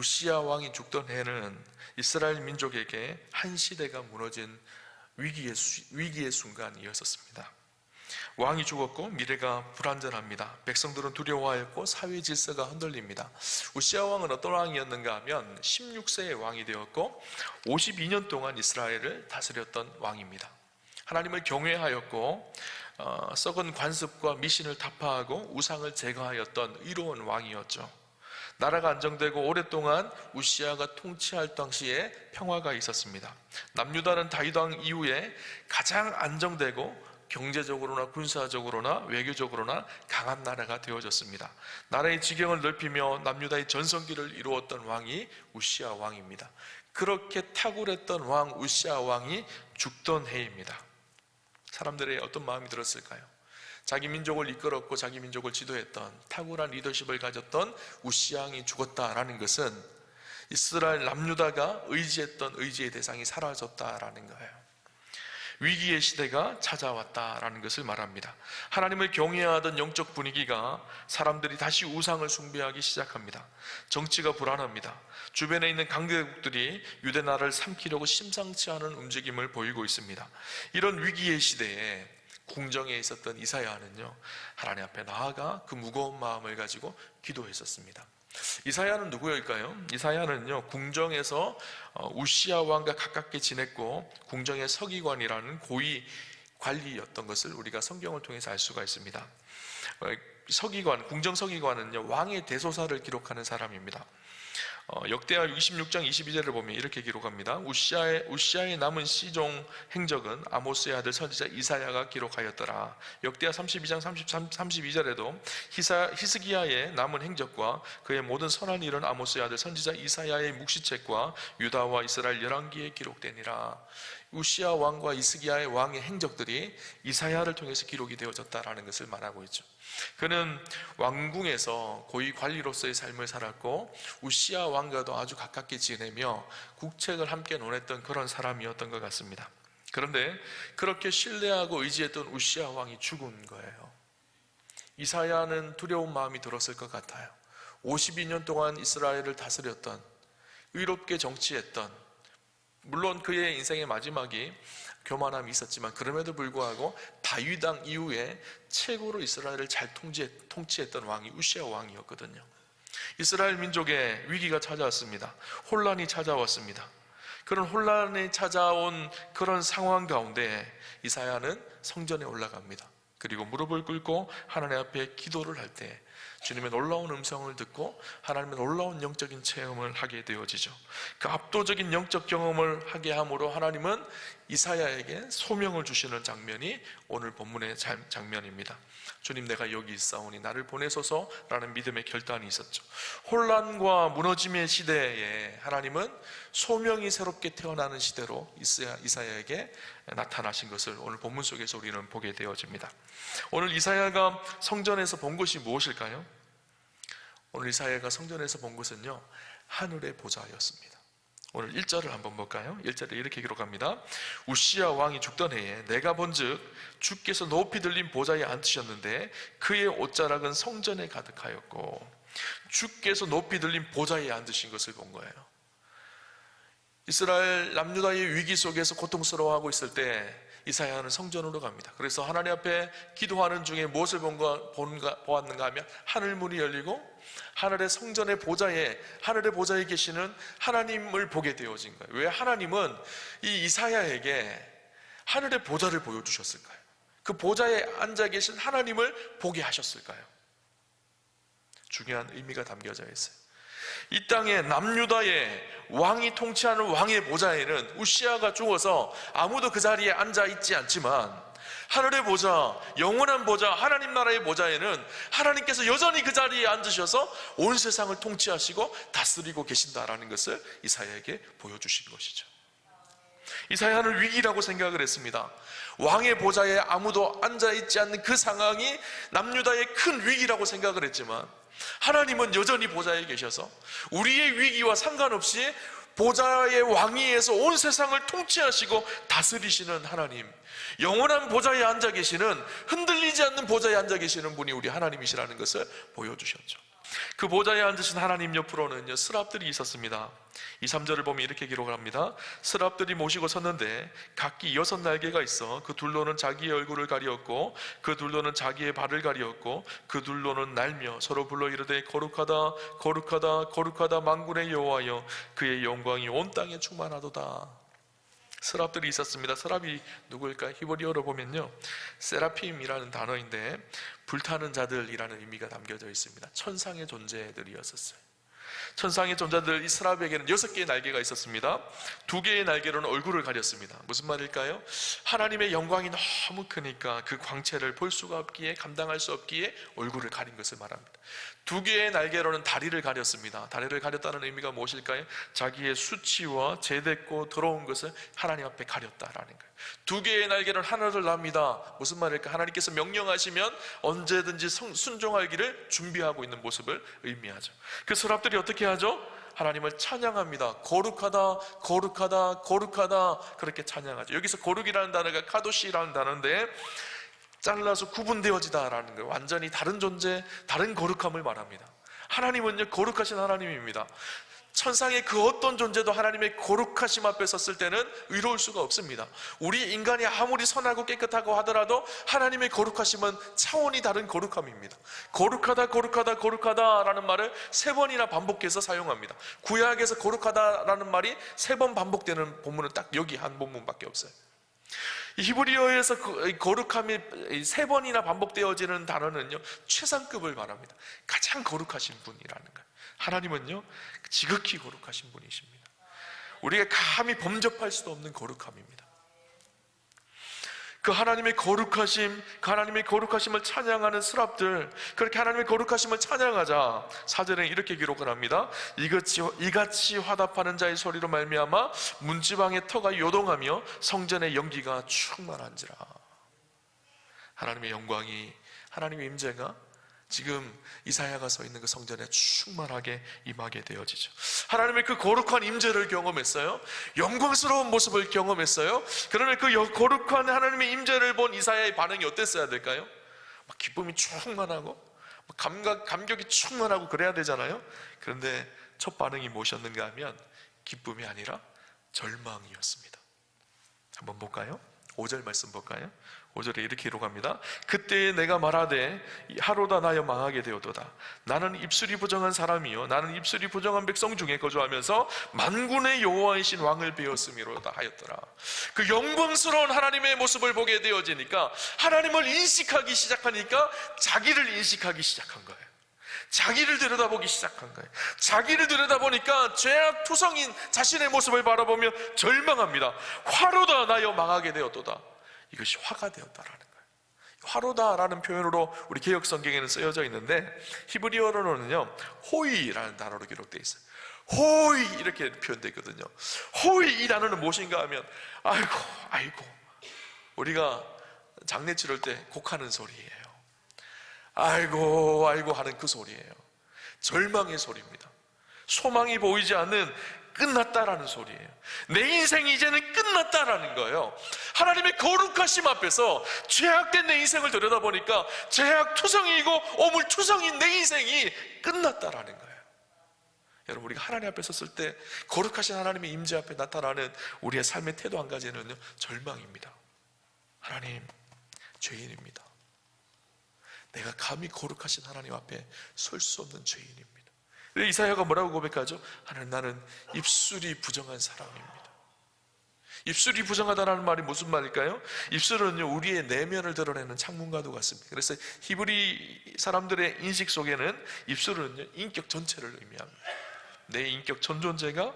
우시야 왕이 죽던 해는 이스라엘 민족에게 한 시대가 무너진 위기의 순간이었습니다. 왕이 죽었고 미래가 불안전합니다. 백성들은 두려워하였고 사회 질서가 흔들립니다. 우시야 왕은 어떤 왕이었는가 하면 16세의 왕이 되었고 52년 동안 이스라엘을 다스렸던 왕입니다. 하나님을 경외하였고 썩은 관습과 미신을 타파하고 우상을 제거하였던 의로운 왕이었죠. 나라가 안정되고 오랫동안 우시야가 통치할 당시에 평화가 있었습니다. 남유다는 다윗 왕 이후에 가장 안정되고 경제적으로나 군사적으로나 외교적으로나 강한 나라가 되어졌습니다. 나라의 지경을 넓히며 남유다의 전성기를 이루었던 왕이 우시야 왕입니다. 그렇게 탁월했던 왕 우시야 왕이 죽던 해입니다. 사람들의 어떤 마음이 들었을까요? 자기 민족을 이끌었고 자기 민족을 지도했던 탁월한 리더십을 가졌던 우시야 왕이 죽었다라는 것은 이스라엘 남유다가 의지했던 의지의 대상이 사라졌다라는 거예요. 위기의 시대가 찾아왔다라는 것을 말합니다. 하나님을 경외하던 영적 분위기가 사람들이 다시 우상을 숭배하기 시작합니다. 정치가 불안합니다. 주변에 있는 강대국들이 유대 나라를 삼키려고 심상치 않은 움직임을 보이고 있습니다. 이런 위기의 시대에 궁정에 있었던 이사야는요, 하나님 앞에 나아가 그 무거운 마음을 가지고 기도했었습니다. 이사야는 누구일까요? 이사야는요, 궁정에서 우시야 왕과 가깝게 지냈고 궁정의 서기관이라는 고위 관리였던 것을 우리가 성경을 통해서 알 수가 있습니다. 서기관, 궁정 서기관은요, 왕의 대소사를 기록하는 사람입니다. 역대하 26장 22절을 보면 이렇게 기록합니다. 우시야의 남은 시종 행적은 아모스의 아들 선지자 이사야가 기록하였더라. 역대하 32장 32절에도 히스기야의 남은 행적과 그의 모든 선한 일은 아모스의 아들 선지자 이사야의 묵시책과 유다와 이스라엘 열왕기에 기록되니라. 우시야 왕과 히스기야의 왕의 행적들이 이사야를 통해서 기록이 되어졌다라는 것을 말하고 있죠. 그는 왕궁에서 고위 관리로서의 삶을 살았고 우시야 왕과도 아주 가깝게 지내며 국책을 함께 논했던 그런 사람이었던 것 같습니다. 그런데 그렇게 신뢰하고 의지했던 우시야 왕이 죽은 거예요. 이사야는 두려운 마음이 들었을 것 같아요. 52년 동안 이스라엘을 다스렸던, 의롭게 정치했던, 물론 그의 인생의 마지막이 교만함이 있었지만 그럼에도 불구하고 다윗 왕 이후에 최고로 이스라엘을 잘 통치했던 왕이 우시야 왕이었거든요. 이스라엘 민족의 위기가 찾아왔습니다. 혼란이 찾아왔습니다. 그런 혼란이 찾아온 그런 상황 가운데 이사야는 성전에 올라갑니다. 그리고 무릎을 꿇고 하나님 앞에 기도를 할 때 주님의 놀라운 음성을 듣고 하나님의 놀라운 영적인 체험을 하게 되어지죠. 그 압도적인 영적 경험을 하게 함으로 하나님은 이사야에게 소명을 주시는 장면이 오늘 본문의 장면입니다. 주님, 내가 여기 있사오니 나를 보내소서라는 믿음의 결단이 있었죠. 혼란과 무너짐의 시대에 하나님은 소명이 새롭게 태어나는 시대로 이사야에게 나타나신 것을 오늘 본문 속에서 우리는 보게 되어집니다. 오늘 이사야가 성전에서 본 것이 무엇일까요? 오늘 이사야가 성전에서 본 것은요, 하늘의 보좌였습니다. 오늘 1절을 한번 볼까요? 1절에 이렇게 기록합니다. 우시야 왕이 죽던 해에 내가 본즉 주께서 높이 들린 보좌에 앉으셨는데 그의 옷자락은 성전에 가득하였고, 주께서 높이 들린 보좌에 앉으신 것을 본 거예요. 이스라엘 남유다의 위기 속에서 고통스러워하고 있을 때 이사야는 성전으로 갑니다. 그래서 하나님 앞에 기도하는 중에 무엇을 보았는가 하면 하늘문이 열리고 하늘의 성전의 보좌에, 하늘의 보좌에 계시는 하나님을 보게 되어진 거예요. 왜 하나님은 이 이사야에게 하늘의 보좌를 보여주셨을까요? 그 보좌에 앉아 계신 하나님을 보게 하셨을까요? 중요한 의미가 담겨져 있어요. 이 땅에 남유다의 왕이 통치하는 왕의 보좌에는 우시야가 죽어서 아무도 그 자리에 앉아 있지 않지만 하늘의 보좌, 영원한 보좌, 하나님 나라의 보좌에는 하나님께서 여전히 그 자리에 앉으셔서 온 세상을 통치하시고 다스리고 계신다라는 것을 이사야에게 보여주신 것이죠. 이사야는 위기라고 생각을 했습니다. 왕의 보좌에 아무도 앉아있지 않는 그 상황이 남유다의 큰 위기라고 생각을 했지만 하나님은 여전히 보좌에 계셔서 우리의 위기와 상관없이 보좌의 왕위에서 온 세상을 통치하시고 다스리시는 하나님, 영원한 보좌에 앉아 계시는, 흔들리지 않는 보좌에 앉아 계시는 분이 우리 하나님이시라는 것을 보여주셨죠. 그 보좌에 앉으신 하나님 옆으로는요 스랍들이 있었습니다. 2, 3절을 보면 이렇게 기록을 합니다. 스랍들이 모시고 섰는데 각기 6날개가 있어 그 둘로는 자기의 얼굴을 가리었고 그 둘로는 자기의 발을 가리었고 그 둘로는 날며 서로 불러 이르되 거룩하다 거룩하다 거룩하다 만군의 여호와여 그의 영광이 온 땅에 충만하도다. 스랍들이 있었습니다. 스랍이 누구일까요? 히브리어로 보면요 세라핌이라는 단어인데 불타는 자들이라는 의미가 담겨져 있습니다. 천상의 존재들이었었어요. 천상의 존재들, 이 스랍에게는 6개의 날개가 있었습니다. 2개의 날개로는 얼굴을 가렸습니다. 무슨 말일까요? 하나님의 영광이 너무 크니까 그 광채를 볼 수가 없기에, 감당할 수 없기에 얼굴을 가린 것을 말합니다. 2개의 날개로는 다리를 가렸습니다. 다리를 가렸다는 의미가 무엇일까요? 자기의 수치와 제대고 더러운 것을 하나님 앞에 가렸다라는 거예요. 2개의 날개로는 하늘을 납니다. 무슨 말일까? 하나님께서 명령하시면 언제든지 순종할 길을 준비하고 있는 모습을 의미하죠. 그 스랍들이 어떻게 하죠? 하나님을 찬양합니다. 거룩하다 거룩하다 거룩하다 그렇게 찬양하죠. 여기서 거룩이라는 단어가 카도시라는 단어인데 잘라서 구분되어지다라는 거예요. 완전히 다른 존재, 다른 거룩함을 말합니다. 하나님은요 거룩하신 하나님입니다. 천상의 그 어떤 존재도 하나님의 거룩하심 앞에 섰을 때는 의로울 수가 없습니다. 우리 인간이 아무리 선하고 깨끗하고 하더라도 하나님의 거룩하심은 차원이 다른 거룩함입니다. 거룩하다 거룩하다 거룩하다라는 말을 3번이나 반복해서 사용합니다. 구약에서 거룩하다라는 말이 3번 반복되는 본문은 딱 여기 한 본문밖에 없어요. 히브리어에서 거룩함이 3번이나 반복되어지는 단어는요 최상급을 말합니다. 가장 거룩하신 분이라는 거예요. 하나님은요 지극히 거룩하신 분이십니다. 우리가 감히 범접할 수도 없는 거룩함입니다. 그 하나님의 거룩하심, 그 하나님의 거룩하심을 찬양하는 스랍들, 그렇게 하나님의 거룩하심을 찬양하자 4절에 이렇게 기록을 합니다. 이같이 화답하는 자의 소리로 말미암아 문지방의 터가 요동하며 성전의 연기가 충만한지라. 하나님의 영광이, 하나님의 임재가 지금 이사야가 서 있는 그 성전에 충만하게 임하게 되어지죠. 하나님의 그 거룩한 임재를 경험했어요. 영광스러운 모습을 경험했어요. 그러면 그 거룩한 하나님의 임재를 본 이사야의 반응이 어땠어야 될까요? 막 기쁨이 충만하고 감격이 충만하고 그래야 되잖아요. 그런데 첫 반응이 무엇이었는가 하면 기쁨이 아니라 절망이었습니다. 한번 볼까요? 5절 말씀 볼까요? 5절에 이렇게 기록합니다. 그때에 내가 말하되 하루다 나여 망하게 되어도다. 나는 입술이 부정한 사람이요 나는 입술이 부정한 백성 중에 거주하면서 만군의 여호와이신 왕을 배웠음이로다 하였더라. 그 영광스러운 하나님의 모습을 보게 되어지니까, 하나님을 인식하기 시작하니까 자기를 인식하기 시작한 거예요. 자기를 들여다보기 시작한 거예요. 자기를 들여다보니까 죄악투성인 자신의 모습을 바라보며 절망합니다. 화로다 나여 망하게 되었도다. 이것이 화가 되었다라는 거예요. 화로다라는 표현으로 우리 개역 성경에는 쓰여져 있는데 히브리어로는요 호이라는 단어로 기록되어 있어요. 호이 이렇게 표현되어 있거든요. 호이 이 단어는 무엇인가 하면 아이고 우리가 장례 치를 때 곡하는 소리예요. 아이고 하는 그 소리예요. 절망의 소리입니다. 소망이 보이지 않는 끝났다라는 소리예요. 내 인생이 이제는 끝났다라는 거예요. 하나님의 거룩하심 앞에서 죄악된 내 인생을 들여다보니까 죄악투성이고 오물투성인 내 인생이 끝났다라는 거예요. 여러분, 우리가 하나님 앞에 섰을 때 거룩하신 하나님의 임재 앞에 나타나는 우리의 삶의 태도 한 가지는요 절망입니다. 하나님, 죄인입니다. 내가 감히 거룩하신 하나님 앞에 설 수 없는 죄인입니다. 이사야가 뭐라고 고백하죠? 하나님, 나는 입술이 부정한 사람입니다. 입술이 부정하다는 말이 무슨 말일까요? 입술은요 우리의 내면을 드러내는 창문과도 같습니다. 그래서 히브리 사람들의 인식 속에는 입술은요 인격 전체를 의미합니다. 내 인격 전 존재가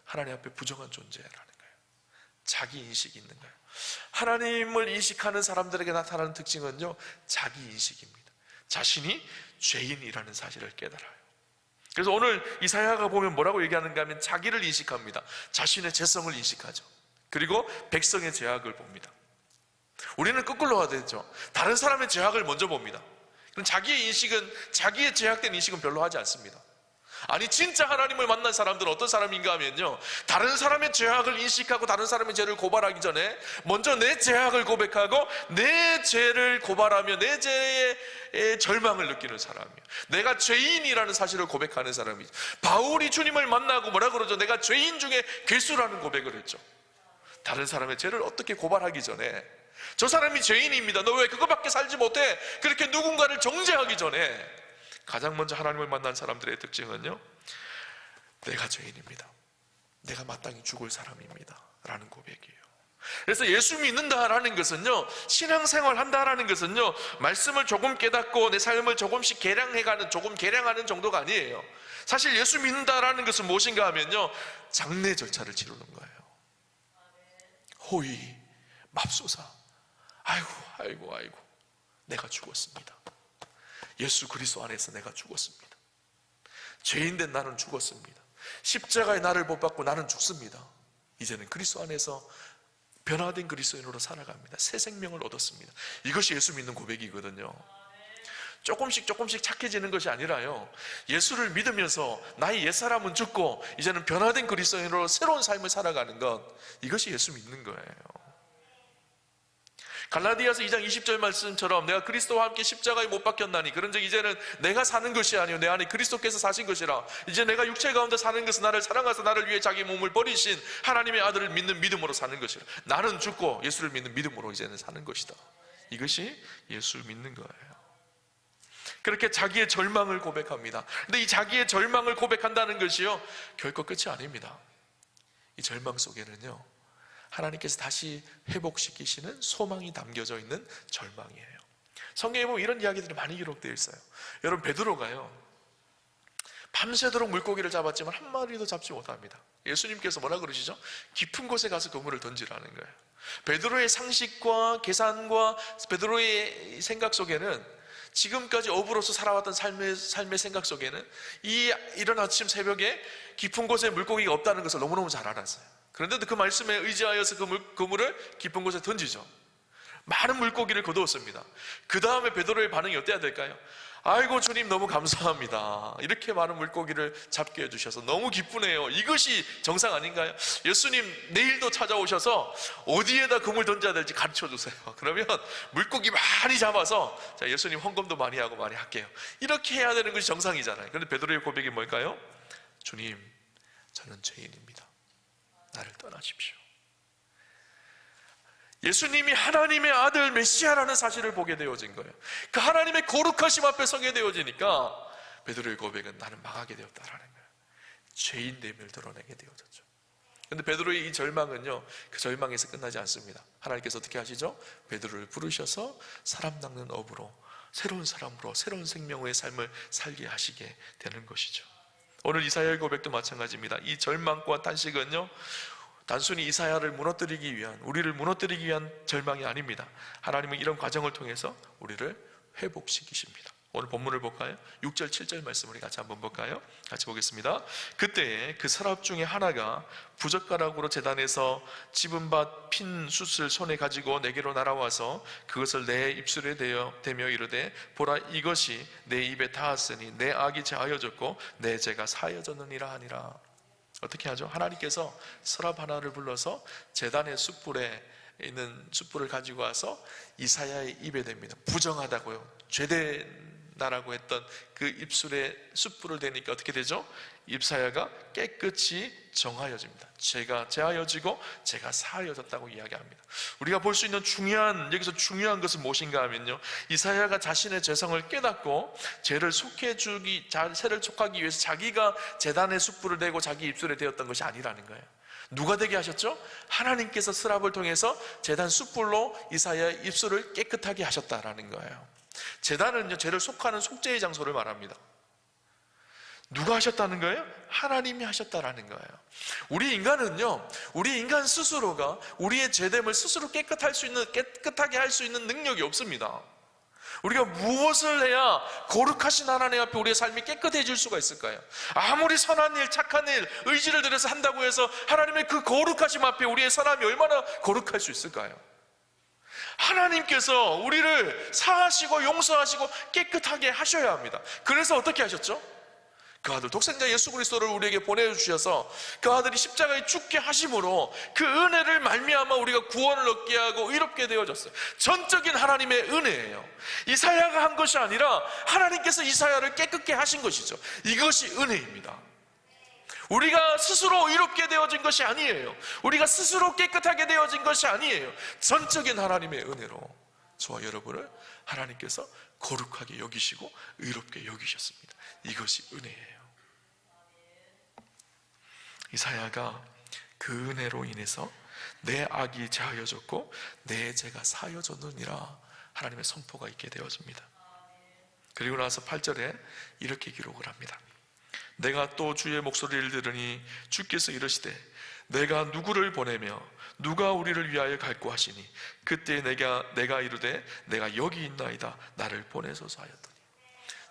하나님 앞에 부정한 존재라는 거예요. 자기 인식이 있는 거예요. 하나님을 인식하는 사람들에게 나타나는 특징은요 자기 인식입니다. 자신이 죄인이라는 사실을 깨달아요. 그래서 오늘 이사야가 보면 뭐라고 얘기하는가 하면 자기를 인식합니다. 자신의 죄성을 인식하죠. 그리고 백성의 죄악을 봅니다. 우리는 거꾸로가 되죠. 다른 사람의 죄악을 먼저 봅니다. 그럼 자기의 인식은, 자기의 죄악된 인식은 별로 하지 않습니다. 아니, 진짜 하나님을 만난 사람들은 어떤 사람인가 하면요, 다른 사람의 죄악을 인식하고 다른 사람의 죄를 고발하기 전에 먼저 내 죄악을 고백하고 내 죄를 고발하며 내 죄의 절망을 느끼는 사람이에요. 내가 죄인이라는 사실을 고백하는 사람이죠. 바울이 주님을 만나고 뭐라 그러죠? 내가 죄인 중에 괴수라는 고백을 했죠. 다른 사람의 죄를 어떻게 고발하기 전에 저 사람이 죄인입니다, 너 왜 그거밖에 살지 못해, 그렇게 누군가를 정죄하기 전에 가장 먼저 하나님을 만난 사람들의 특징은요, 내가 죄인입니다, 내가 마땅히 죽을 사람입니다 라는 고백이에요. 그래서 예수 믿는다라는 것은요, 신앙생활 한다라는 것은요, 말씀을 조금 깨닫고 내 삶을 조금씩 개량해가는, 조금 개량하는 정도가 아니에요. 사실 예수 믿는다라는 것은 무엇인가 하면요, 장례 절차를 치르는 거예요. 호의, 맙소사, 아이고 내가 죽었습니다. 예수 그리스도 안에서 내가 죽었습니다. 죄인된 나는 죽었습니다. 십자가에 나를 못 박고 나는 죽습니다. 이제는 그리스도 안에서 변화된 그리스도인으로 살아갑니다. 새 생명을 얻었습니다. 이것이 예수 믿는 고백이거든요. 조금씩 착해지는 것이 아니라요, 예수를 믿으면서 나의 옛사람은 죽고 이제는 변화된 그리스도인으로 새로운 삶을 살아가는 것, 이것이 예수 믿는 거예요. 갈라디아서 2장 20절 말씀처럼 내가 그리스도와 함께 십자가에 못 박혔나니 그런즉 이제는 내가 사는 것이 아니요 내 안에 그리스도께서 사신 것이라. 이제 내가 육체 가운데 사는 것은 나를 사랑하사 나를 위해 자기 몸을 버리신 하나님의 아들을 믿는 믿음으로 사는 것이라. 나는 죽고 예수를 믿는 믿음으로 이제는 사는 것이다. 이것이 예수 믿는 거예요. 그렇게 자기의 절망을 고백합니다. 근데 이 자기의 절망을 고백한다는 것이요, 결코 끝이 아닙니다. 이 절망 속에는요, 하나님께서 다시 회복시키시는 소망이 담겨져 있는 절망이에요. 성경에 보면 이런 이야기들이 많이 기록되어 있어요. 여러분, 베드로가요, 밤새도록 물고기를 잡았지만 한 마리도 잡지 못합니다. 예수님께서 뭐라 그러시죠? 깊은 곳에 가서 그물을 던지라는 거예요. 베드로의 상식과 계산과 베드로의 생각 속에는, 지금까지 어부로서 살아왔던 삶의 생각 속에는 이른 아침 새벽에 깊은 곳에 물고기가 없다는 것을 너무너무 잘 알았어요. 그런데도 그 말씀에 의지하여서 그물을 깊은 곳에 던지죠. 많은 물고기를 거두었습니다. 그 다음에 베드로의 반응이 어때야 될까요? 아이고 주님 너무 감사합니다, 이렇게 많은 물고기를 잡게 해주셔서 너무 기쁘네요. 이것이 정상 아닌가요? 예수님 내일도 찾아오셔서 어디에다 그물 던져야 될지 가르쳐 주세요. 그러면 물고기 많이 잡아서 자, 예수님 헌금도 많이 하고 많이 할게요, 이렇게 해야 되는 것이 정상이잖아요. 그런데 베드로의 고백이 뭘까요? 주님, 저는 죄인입니다, 나를 떠나십시오. 예수님이 하나님의 아들 메시아라는 사실을 보게 되어진 거예요. 그 하나님의 거룩하심 앞에 서게 되어지니까 베드로의 고백은 나는 망하게 되었다라는 거예요. 죄인됨을 드러내게 되어졌죠. 그런데 베드로의 이 절망은요, 그 절망에서 끝나지 않습니다. 하나님께서 어떻게 하시죠? 베드로를 부르셔서 사람 낚는 업으로 새로운 사람으로 새로운 생명의 삶을 살게 하시게 되는 것이죠. 오늘 이사야의 고백도 마찬가지입니다. 이 절망과 탄식은요, 단순히 이사야를 무너뜨리기 위한, 우리를 무너뜨리기 위한 절망이 아닙니다. 하나님은 이런 과정을 통해서 우리를 회복시키십니다. 오늘 본문을 볼까요? 6절 7절 말씀 우리 같이 한번 볼까요? 같이 보겠습니다. 그때에 그 서랍 중에 하나가 부젓가락으로 제단에서 집은 밭 핀 숯을 손에 가지고 내게로 날아와서 그것을 내 입술에 대며 이르되 보라, 이것이 내 입에 닿았으니 내 악이 제하여졌고 내 죄가 사하여졌느니라 하니라. 어떻게 하죠? 하나님께서 서랍 하나를 불러서 제단의 숯불에 있는 숯불을 가지고 와서 이사야의 입에 댑니다. 부정하다고요, 죄되나라고 했던 그 입술에 숯불을 대니까 어떻게 되죠? 이사야가 깨끗이 정하여집니다. 죄가 제하여지고 죄가 사하여졌다고 이야기합니다. 우리가 볼 수 있는 여기서 중요한 것은 무엇인가 하면요, 이사야가 자신의 죄성을 깨닫고 죄를 속하기 위해서 자기가 제단에 숯불을 대고 자기 입술에 대었던 것이 아니라는 거예요. 누가 되게 하셨죠? 하나님께서 스랍을 통해서 제단 숯불로 이사야의 입술을 깨끗하게 하셨다라는 거예요. 제단은요, 죄를 속하는 속죄의 장소를 말합니다. 누가 하셨다는 거예요? 하나님이 하셨다라는 거예요. 우리 인간 스스로가 우리의 죄됨을 스스로 깨끗하게 할 수 있는 능력이 없습니다. 우리가 무엇을 해야 거룩하신 하나님 앞에 우리의 삶이 깨끗해질 수가 있을까요? 아무리 선한 일, 착한 일, 의지를 들여서 한다고 해서 하나님의 그 거룩하심 앞에 우리의 선함이 얼마나 거룩할 수 있을까요? 하나님께서 우리를 사하시고 용서하시고 깨끗하게 하셔야 합니다. 그래서 어떻게 하셨죠? 그 아들 독생자 예수 그리스도를 우리에게 보내주셔서 그 아들이 십자가에 죽게 하심으로 그 은혜를 말미암아 우리가 구원을 얻게 하고 의롭게 되어졌어요. 전적인 하나님의 은혜예요. 이사야가 한 것이 아니라 하나님께서 이사야를 깨끗게 하신 것이죠. 이것이 은혜입니다. 우리가 스스로 의롭게 되어진 것이 아니에요. 우리가 스스로 깨끗하게 되어진 것이 아니에요. 전적인 하나님의 은혜로 저와 여러분을 하나님께서 거룩하게 여기시고 의롭게 여기셨습니다. 이것이 은혜예요. 이사야가 그 은혜로 인해서 내 악이 제하여졌고 내 죄가 사여졌느니라 하나님의 선포가 있게 되어집니다. 그리고 나서 8절에 이렇게 기록을 합니다. 내가 또 주의 목소리를 들으니 주께서 이르시되 내가 누구를 보내며 누가 우리를 위하여 갈고 하시니 그때 내가 이르되 내가 여기 있나이다 나를 보내소서 하였더니.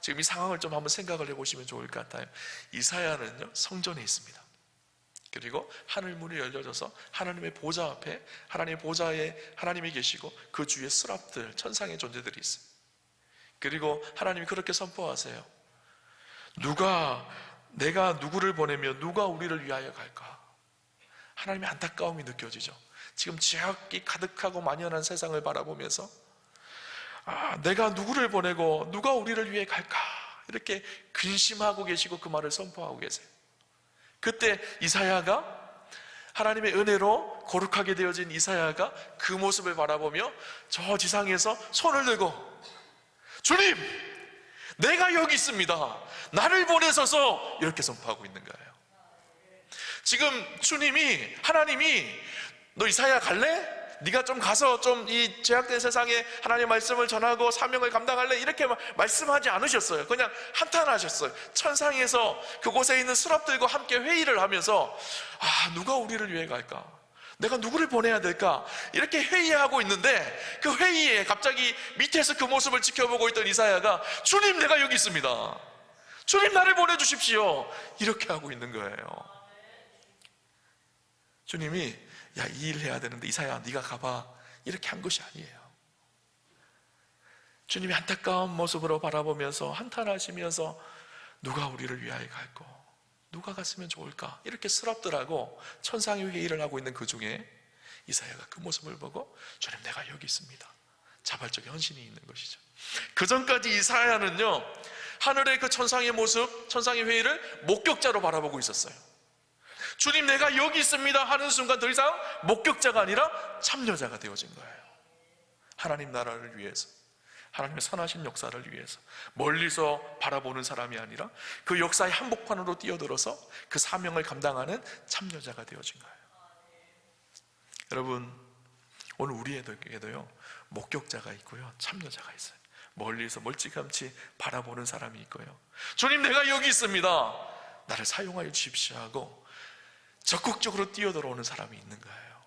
지금 이 상황을 좀 한번 생각을 해보시면 좋을 것 같아요. 이사야는요 성전에 있습니다. 그리고 하늘 문이 열려져서 하나님의 보좌 앞에 하나님의 보좌에 하나님이 계시고 그 주위에 스랍들 천상의 존재들이 있어요. 그리고 하나님이 그렇게 선포하세요. 내가 누구를 보내며 누가 우리를 위하여 갈까? 하나님의 안타까움이 느껴지죠. 지금 죄악이 가득하고 만연한 세상을 바라보면서 내가 누구를 보내고 누가 우리를 위해 갈까? 이렇게 근심하고 계시고 그 말을 선포하고 계세요. 그때 이사야가 하나님의 은혜로 거룩하게 되어진 이사야가 그 모습을 바라보며 저 지상에서 손을 들고 주님! 내가 여기 있습니다. 나를 보내소서 이렇게 선포하고 있는 거예요. 지금 주님이 하나님이 너 이사야 갈래? 네가 좀 가서 좀 이 죄악된 세상에 하나님의 말씀을 전하고 사명을 감당할래? 이렇게 말씀하지 않으셨어요. 그냥 한탄하셨어요. 천상에서 그곳에 있는 스랍들과 함께 회의를 하면서 누가 우리를 위해 갈까? 내가 누구를 보내야 될까? 이렇게 회의하고 있는데 그 회의에 갑자기 밑에서 그 모습을 지켜보고 있던 이사야가 주님 내가 여기 있습니다. 주님 나를 보내주십시오. 이렇게 하고 있는 거예요. 주님이 이 일 해야 되는데 이사야 네가 가봐 이렇게 한 것이 아니에요. 주님이 안타까운 모습으로 바라보면서 한탄하시면서 누가 우리를 위하여 갈고 누가 갔으면 좋을까 이렇게 스랍들하고 천상의 회의를 하고 있는 그 중에 이사야가 그 모습을 보고 주님 내가 여기 있습니다. 자발적 헌신이 있는 것이죠. 그 전까지 이사야는요 하늘의 그 천상의 모습 천상의 회의를 목격자로 바라보고 있었어요. 주님 내가 여기 있습니다 하는 순간 더 이상 목격자가 아니라 참여자가 되어진 거예요. 하나님 나라를 위해서 하나님의 선하신 역사를 위해서 멀리서 바라보는 사람이 아니라 그 역사의 한복판으로 뛰어들어서 그 사명을 감당하는 참여자가 되어진 거예요. 여러분 오늘 우리에게도요 목격자가 있고요 참여자가 있어요. 멀리서 멀찌감치 바라보는 사람이 있고요 주님 내가 여기 있습니다 나를 사용하여 주십시오 하고 적극적으로 뛰어들어오는 사람이 있는 거예요.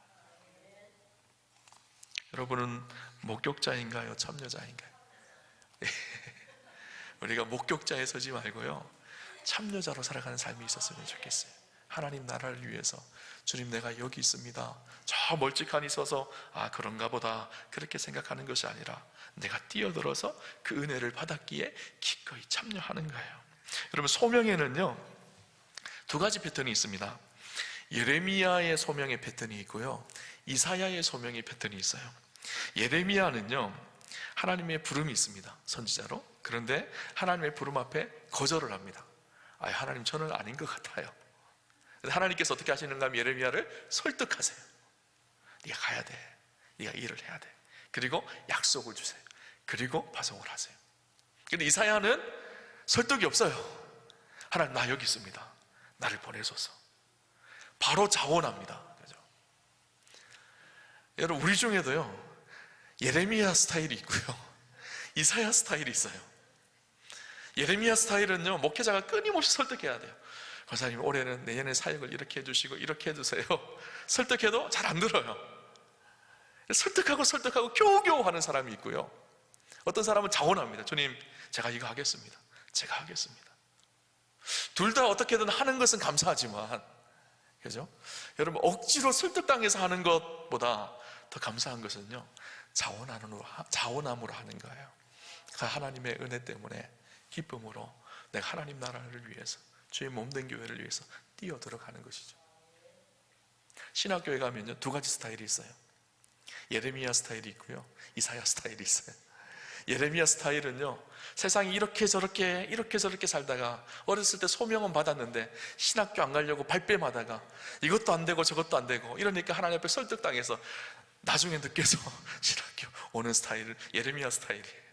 여러분은 목격자인가요? 참여자인가요? 우리가 목격자에 서지 말고요 참여자로 살아가는 삶이 있었으면 좋겠어요. 하나님 나라를 위해서 주님 내가 여기 있습니다 저 멀찍하니 서서 그런가 보다 그렇게 생각하는 것이 아니라 내가 뛰어들어서 그 은혜를 받았기에 기꺼이 참여하는 거예요. 여러분 소명에는요 두 가지 패턴이 있습니다. 예레미야의 소명의 패턴이 있고요 이사야의 소명의 패턴이 있어요. 예레미야는요 하나님의 부름이 있습니다. 선지자로. 그런데 하나님의 부름 앞에 거절을 합니다. 하나님 저는 아닌 것 같아요. 하나님께서 어떻게 하시는가 하면 예레미야를 설득하세요. 네가 가야 돼. 네가 일을 해야 돼. 그리고 약속을 주세요. 그리고 파송을 하세요. 근데 이사야는 설득이 없어요. 하나님 나 여기 있습니다. 나를 보내소서. 바로 자원합니다. 그죠? 여러분 우리 중에도요 예레미야 스타일이 있고요 이사야 스타일이 있어요. 예레미야 스타일은요 목회자가 끊임없이 설득해야 돼요. 권사님 올해는 내년에 사역을 이렇게 해주시고 이렇게 해주세요. 설득해도 잘 안 들어요. 설득하고 겨우겨우 하는 사람이 있고요 어떤 사람은 자원합니다. 주님 제가 이거 하겠습니다. 제가 하겠습니다. 둘 다 어떻게든 하는 것은 감사하지만 그죠? 여러분 억지로 설득당해서 하는 것보다 더 감사한 것은요 자원함으로 하는 거예요. 하나님의 은혜 때문에 기쁨으로 내가 하나님 나라를 위해서 주의 몸된 교회를 위해서 뛰어 들어가는 것이죠. 신학교에 가면요, 두 가지 스타일이 있어요. 예레미야 스타일이 있고요, 이사야 스타일이 있어요. 예레미야 스타일은요, 세상이 이렇게 저렇게 살다가 어렸을 때 소명은 받았는데 신학교 안 가려고 발뺌하다가 이것도 안 되고 저것도 안 되고 이러니까 하나님 앞에 설득당해서 나중에 늦게서 신학교 오는 스타일을 예레미야 스타일이에요.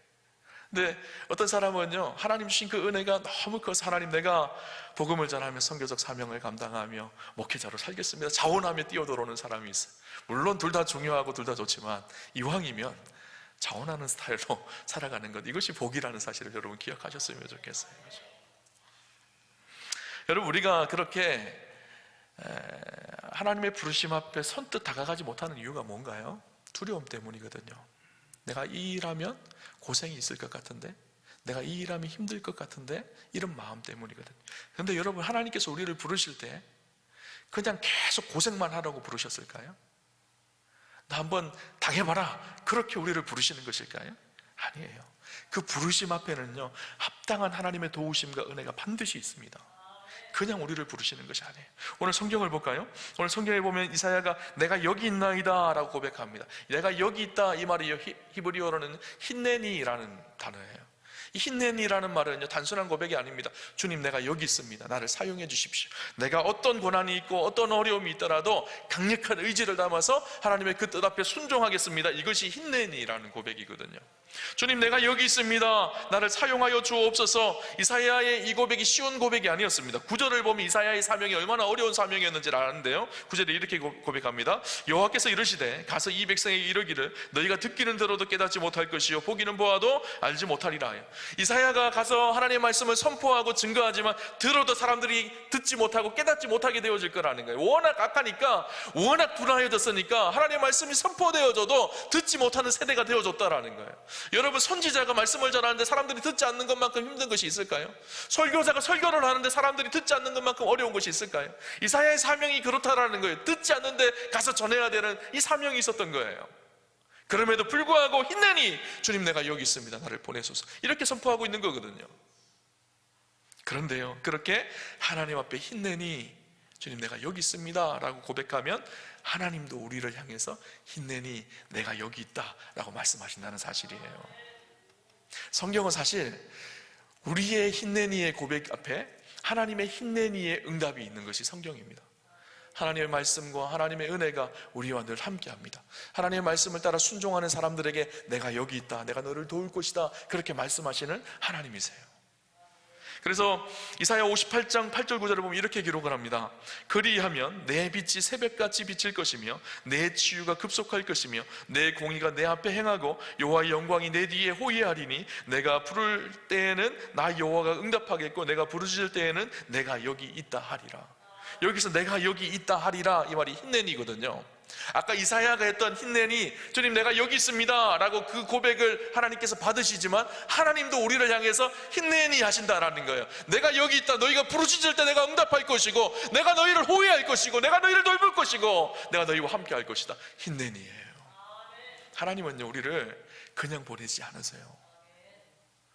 근데 어떤 사람은요, 하나님 주신 그 은혜가 너무 커서 하나님, 내가 복음을 전하며 선교적 사명을 감당하며 목회자로 살겠습니다, 자원하며 뛰어들어오는 사람이 있어요. 물론 둘 다 중요하고 둘 다 좋지만 이왕이면 자원하는 스타일로 살아가는 것, 이것이 복이라는 사실을 여러분 기억하셨으면 좋겠어요. 그렇죠? 여러분, 우리가 그렇게 하나님의 부르심 앞에 선뜻 다가가지 못하는 이유가 뭔가요? 두려움 때문이거든요. 내가 이 일하면 고생이 있을 것 같은데, 내가 이 일하면 힘들 것 같은데, 이런 마음 때문이거든요. 그런데 여러분, 하나님께서 우리를 부르실 때 그냥 계속 고생만 하라고 부르셨을까요? 나 한번 당해봐라, 그렇게 우리를 부르시는 것일까요? 아니에요. 그 부르심 앞에는요, 합당한 하나님의 도우심과 은혜가 반드시 있습니다. 그냥 우리를 부르시는 것이 아니에요. 오늘 성경을 볼까요? 오늘 성경에 보면 이사야가 내가 여기 있나이다 라고 고백합니다. 내가 여기 있다, 이 말이 히브리어로는 힌네니라는 단어예요. 이 힌네니라는 말은요, 단순한 고백이 아닙니다. 주님, 내가 여기 있습니다, 나를 사용해 주십시오. 내가 어떤 고난이 있고 어떤 어려움이 있더라도 강력한 의지를 담아서 하나님의 그 뜻 앞에 순종하겠습니다. 이것이 힌네니라는 고백이거든요. 주님, 내가 여기 있습니다, 나를 사용하여 주옵소서. 이사야의 이 고백이 쉬운 고백이 아니었습니다. 9절을 보면 이사야의 사명이 얼마나 어려운 사명이었는지를 아는데요, 9절에 이렇게 고백합니다. 여호와께서 이르시되 가서 이 백성에게 이르기를 너희가 듣기는 들어도 깨닫지 못할 것이요 보기는 보아도 알지 못하리라 하여. 이사야가 가서 하나님의 말씀을 선포하고 증거하지만 들어도 사람들이 듣지 못하고 깨닫지 못하게 되어질 거라는 거예요. 워낙 악하니까, 워낙 불화해졌으니까 하나님의 말씀이 선포되어져도 듣지 못하는 세대가 되어졌다라는 거예요. 여러분, 선지자가 말씀을 전하는데 사람들이 듣지 않는 것만큼 힘든 것이 있을까요? 설교자가 설교를 하는데 사람들이 듣지 않는 것만큼 어려운 것이 있을까요? 이사야의 사명이 그렇다라는 거예요. 듣지 않는데 가서 전해야 되는 이 사명이 있었던 거예요. 그럼에도 불구하고 힌네니, 주님, 내가 여기 있습니다, 나를 보내소서, 이렇게 선포하고 있는 거거든요. 그런데요, 그렇게 하나님 앞에 힌네니, 주님, 내가 여기 있습니다 라고 고백하면 하나님도 우리를 향해서 힌네니, 내가 여기 있다 라고 말씀하신다는 사실이에요. 성경은 사실 우리의 힌네니의 고백 앞에 하나님의 힌네니의 응답이 있는 것이 성경입니다. 하나님의 말씀과 하나님의 은혜가 우리와 늘 함께합니다. 하나님의 말씀을 따라 순종하는 사람들에게 내가 여기 있다, 내가 너를 도울 것이다, 그렇게 말씀하시는 하나님이세요. 그래서 이사야 58장 8절 9절을 보면 이렇게 기록을 합니다. 그리하면 내 빛이 새벽같이 비칠 것이며 내 치유가 급속할 것이며 내 공의가 내 앞에 행하고 여호와의 영광이 내 뒤에 호위하리니 내가 부를 때에는 나 여호와가 응답하겠고 내가 부르짖을 때에는 내가 여기 있다 하리라. 여기서 내가 여기 있다 하리라, 이 말이 힌네니거든요. 아까 이사야가 했던 힌네니, 주님, 내가 여기 있습니다 라고 그 고백을 하나님께서 받으시지만 하나님도 우리를 향해서 힌네니 하신다라는 거예요. 내가 여기 있다, 너희가 부르짖을 때 내가 응답할 것이고 내가 너희를 호위할 것이고 내가 너희를 돌볼 것이고 내가 너희와 함께 할 것이다. 힌네니예요. 하나님은요, 우리를 그냥 보내지 않으세요.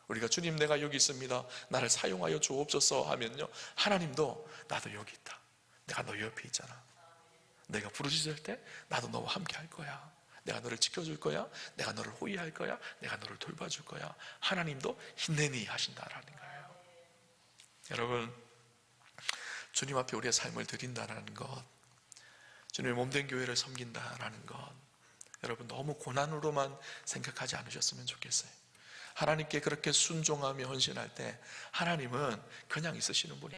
우리가 주님, 내가 여기 있습니다, 나를 사용하여 주옵소서 하면요, 하나님도 나도 여기 있다, 내가 너 옆에 있잖아, 내가 부르짖을 때 나도 너와 함께 할 거야, 내가 너를 지켜줄 거야, 내가 너를 호위할 거야, 내가 너를 돌봐줄 거야. 하나님도 힌네니 하신다라는 거예요. 여러분, 주님 앞에 우리의 삶을 드린다라는 것, 주님의 몸된 교회를 섬긴다라는 것, 여러분 너무 고난으로만 생각하지 않으셨으면 좋겠어요. 하나님께 그렇게 순종하며 헌신할 때 하나님은 그냥 있으시는 분이